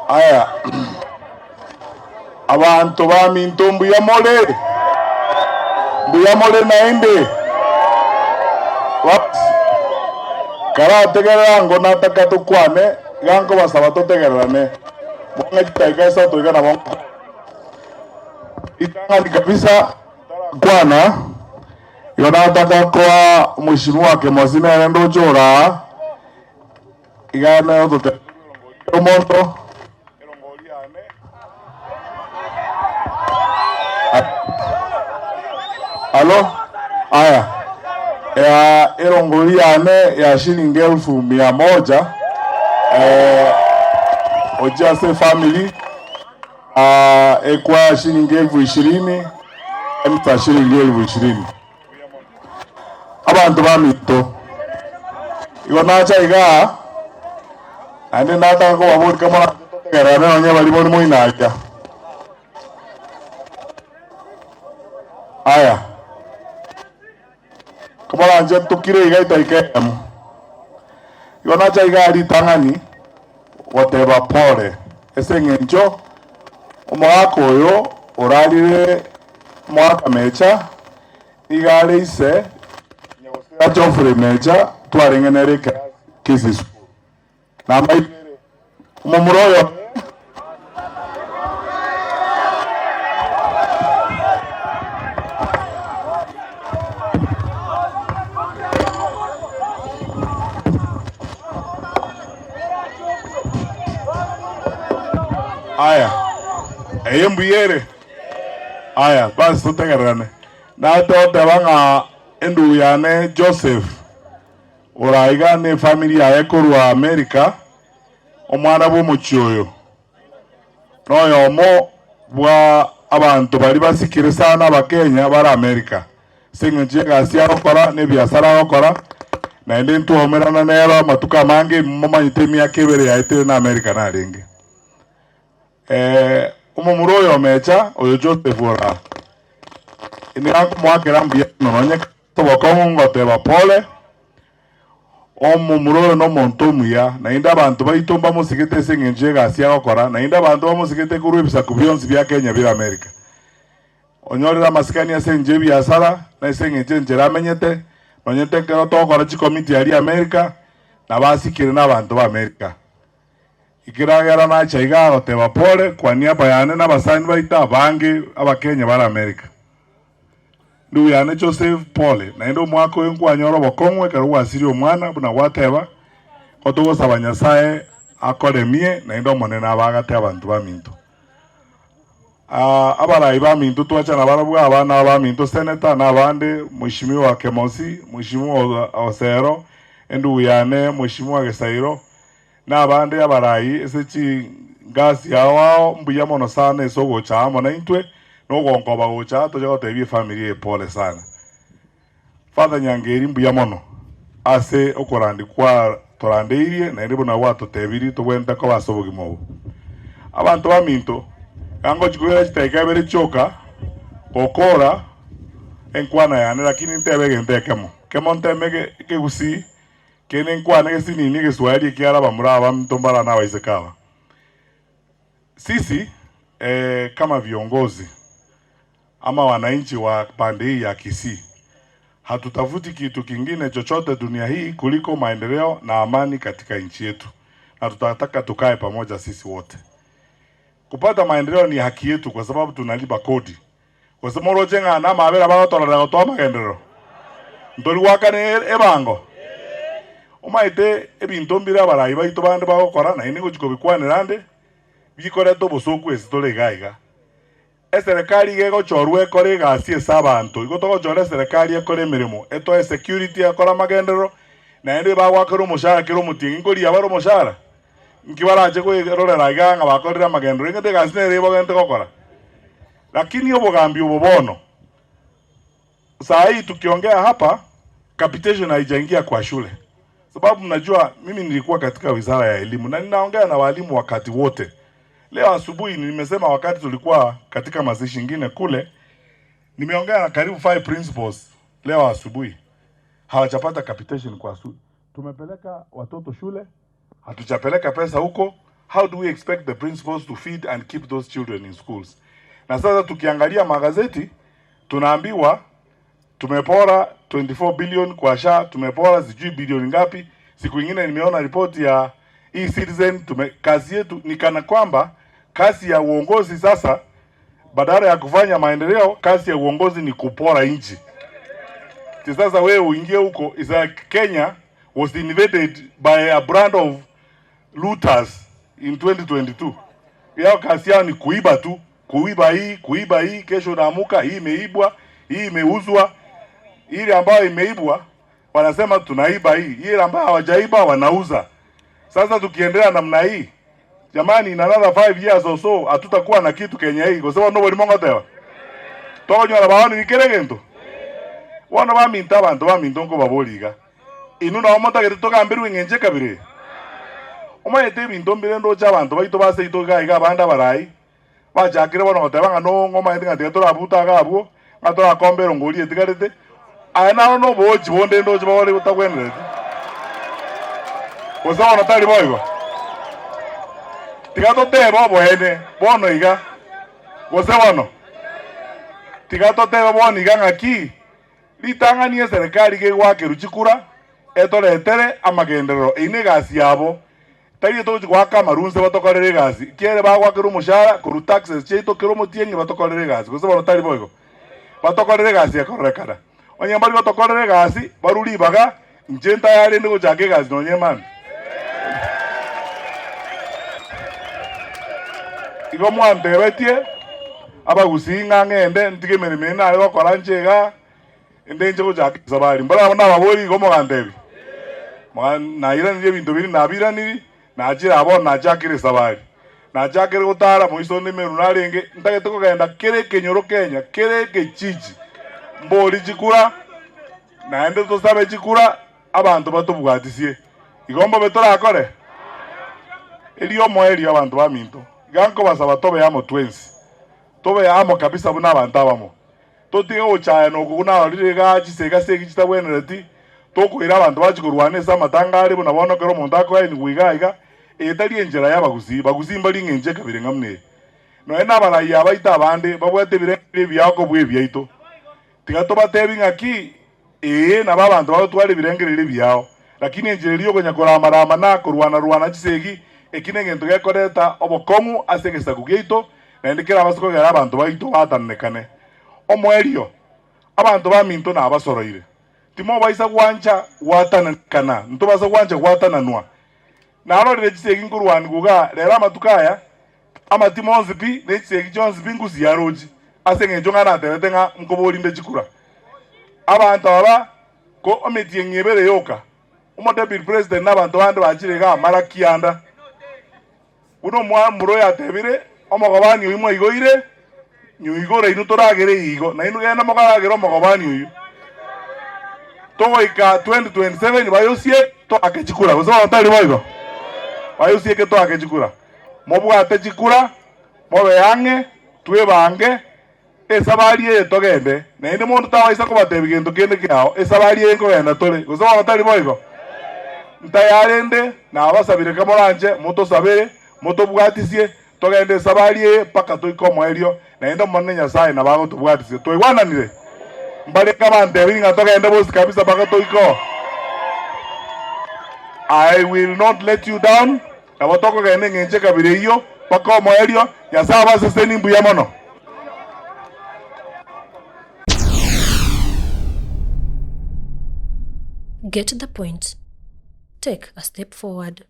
Aya. Abantu baminto mbuyamole naende kara tegerera ngo nataka tukwane gango basaba tutegererane mwanga kitaigaisa tuigana bongo itanga ni kabisa kwana yonataka kwa mheshimiwa Kemosina ndo jora igana yote moto Alo? Aya. Ya erongoliane ya shilingi 1,100. Ojase family. Ekwa shilingi 20,000. Emta shilingi 20,000. Abantu bamito. Igonacha iga. Ane nata ko babur kama garane onye bali boni moinaja. Aya. Kama anje tukire igaita ikemu. Yona chaiga ari tangani whatever pole. Ese ngencho umwaka oyo orarire mwaka mecha igare ise nyagosera Geoffrey mecha twarengenere kisi school. Na mai umuroyo Aya. Mbuyere. Aya, basi tutegerane. Na tote banga endu yane Joseph. Oraiga ne family ya ekorwa America. Omwana bo muchyoyo. Noyo mo bwa abantu bali basikire sana bakenya bara America. Singenje gasiya okora ne biasara okora. Na ende ntu omerana nero matuka mange momanyite myakebere ya ete na America na ringe. Umuroyo mecha oyo Joseph ora ini yangu mwakera mbia nonye tobokongo ngote bapole umuroyo no montomu ya na inda abantu bayitomba musigete sengenje gasi akora na inda abantu bamusigete kuru ebisa kubyonzi bya Kenya bya America onyorera masikani ya senje bya sala na sengenje njera menyete nonyete kero tokora chi committee ali America na basikire n'abantu ba America ikiragera na chaiga goteba pole kwa niaba yane n'abasani baita bangi abakenya bara America ndu yane Joseph pole na ndo mwako wenkwanyoro bokongwe kero wasiri omwana buna wateba kotugo sabanyasaye akoremie na ndo monena abagate abantu baminto abara iba minto twacha na barabu abana ba minto senator na bande mheshimiwa Kemosi mheshimiwa Osero ndu yane mheshimiwa Gesairo na bande abarayi esechi gasi yawao mbuya mono sana esogo chamo na intwe no gonkoba gocha to jago tebi family pole sana Father Nyangeri mbuya mono ase okorandi kwa torandeirie na ndibo na watu tebiri to wenda ko basobogi mo abantu baminto kango chikuera chiteka bere choka okora enkwana yana lakini ntebege ntekemo kemo ntemege kegusi kene nkwana kesini ni Kiswahili kiara bamuraba mtombara na waisekawa sisi kama viongozi ama wananchi wa pande hii ya Kisii hatutafuti kitu kingine chochote dunia hii kuliko maendeleo na amani katika nchi yetu na tutataka tukae pamoja sisi wote. Kupata maendeleo ni haki yetu kwa sababu tunalipa kodi. Kwa sababu rojenga na mabera bagotorera gotoa maendeleo ndori wakane ebango omaite ebinto mbira barayi baito bande bagokora na inigo chiko bikwanirande bikoreto bosoku esitole gaiga eserikali gego chorwe kore gasi esabantu igotogo chore serikali ekore mirimo eto security ekora magendero na ende bagwakero mushara kero mutingi ngori abaro mushara nkibaraje ko erorera iganga bakorera magendero ingete gasi nere bogente gokora lakini obogambi obobono saa hii tukiongea hapa capitation haijaingia kwa shule sababu mnajua mimi nilikuwa katika wizara ya elimu na ninaongea na walimu wakati wote. Leo asubuhi nimesema wakati tulikuwa katika mazishi nyingine kule nimeongea na karibu 5 principals leo asubuhi. Hawajapata capitation kwa shule. Tumepeleka watoto shule, hatujapeleka pesa huko, how do we expect the principals to feed and keep those children in schools? Na sasa tukiangalia magazeti tunaambiwa tumepora 24 billion kwa SHA, tumepora sijui bilioni ngapi. Siku nyingine nimeona ripoti ya e-Citizen. Kazi yetu ni kana kwamba kazi ya uongozi sasa, badala ya kufanya maendeleo, kazi ya uongozi ni kupora nchi. Sasa wewe uingie huko, is like Kenya was invaded by a brand of looters in 2022. Yao kazi yao ni kuiba tu, kuiba hii, kesho naamuka hii imeibwa, hii imeuzwa. Ile ambayo imeibwa wanasema tunaiba hii, ile ambayo hawajaiba wanauza. Sasa tukiendelea namna hii, jamani, in another 5 years or so hatutakuwa na kitu Kenya hii, kwa sababu nobody mongo tewa tokonyo na baoni nikeregento wana ba minta bantu ba mintongo baboliga inu na omota ke toka mbiru ngenje kabire omayete bintombire ndo cha bantu baito base ito ga banda barai bajakire bono tebanga no ngoma ndi ngati tora buta ga abo ngatora kombero ngoli etigarete ana no boji bonde ndo cha bawali utakwenere oza na tali boigo tigato te bobo ene bono iga oza bono tigato te bobo iga ngaki litanganie serikali ge gwake ruchikura etoretere amagenderero ine gasi yabo tari to gwaka marunze batokorere gasi kiere bagwakira umushara kuru taxes cheito kiro mutienge batokorere gasi oza bono tali boigo batokorere gasi yakorekana onyambali batokorere gasi baruli baga njenta yale ndo jage gasi no nyemani igo mwandebetie abagusinga ngende ntige merime na ro koranjega ndenje kujaka sabari mbara na babori igo mugandebi na ira ndiye bintu biri nabira ni najira abo najakire sabari najakire gutara muiso ni meru narenge ndagete kugenda kere kenyoro Kenya kere gechiji mbori jikura naende to sabe jikura abantu batubwatisie igombo betora akore eliyo moeli abantu baminto ganko basaba tobe yamo twensi tobe yamo kabisa buna abantu abamo totinga uchaya no kuna alirega chisega segi chitabwenereti tokuira abantu bachikurwane samatangari buna bono kero muntu akwaye ni guigaiga etali enjera yabaguzi mbali ngenje kabire ngamne no ena barayi abaita abande babwete bire byako bwe byaito tigato batebi ngaki na babantu batwale birengerere byao lakini enjera liyo kwenye koramarama na kurwana chisegi ekine ngento gekoreta obokongu asegesa kugeito na ndikira abasoko gara abantu baito batanekane omwerio abantu baminto na abasoroire timo baisa gwanja watanekana nto basa gwanja watananwa na arorire chisegi ngurwani guga rera matukaya ama timonzi pi ne chisegi jonzi binguzi yaroji asengenjo ngana teretenga mkobori ndechikura abantu aba ko ometie ngebere yoka umudebi president n'abantu bandi bakirega marakianda uno mwamuro yatebire omogobani uyu mwigoire nyuigore inu toragere igo na inu genda mogaragero omogobani uyu togoika 2027 bayosie to akechikura uzo otari boigo bayosie ke to akechikura mobwate chikura mobe yange tuwe bange esabari ye togende na inde muntu tawaisa ko batebigendo kende kyao esabari ye ko genda tole uzo otari boigo ntayarende na abasabire kamoranje muto sabere moto bwatisie togende sabalie paka toiko mwerio na endo monne nyasaye na bago to bwatisie to igwananire mbale kama ndebinga togende bosi kabisa paka toiko. I will not let you down na botoko gende ngenje kabire hiyo paka mwerio nyasaye base nimbu ya mono. Get the point. Take a step forward.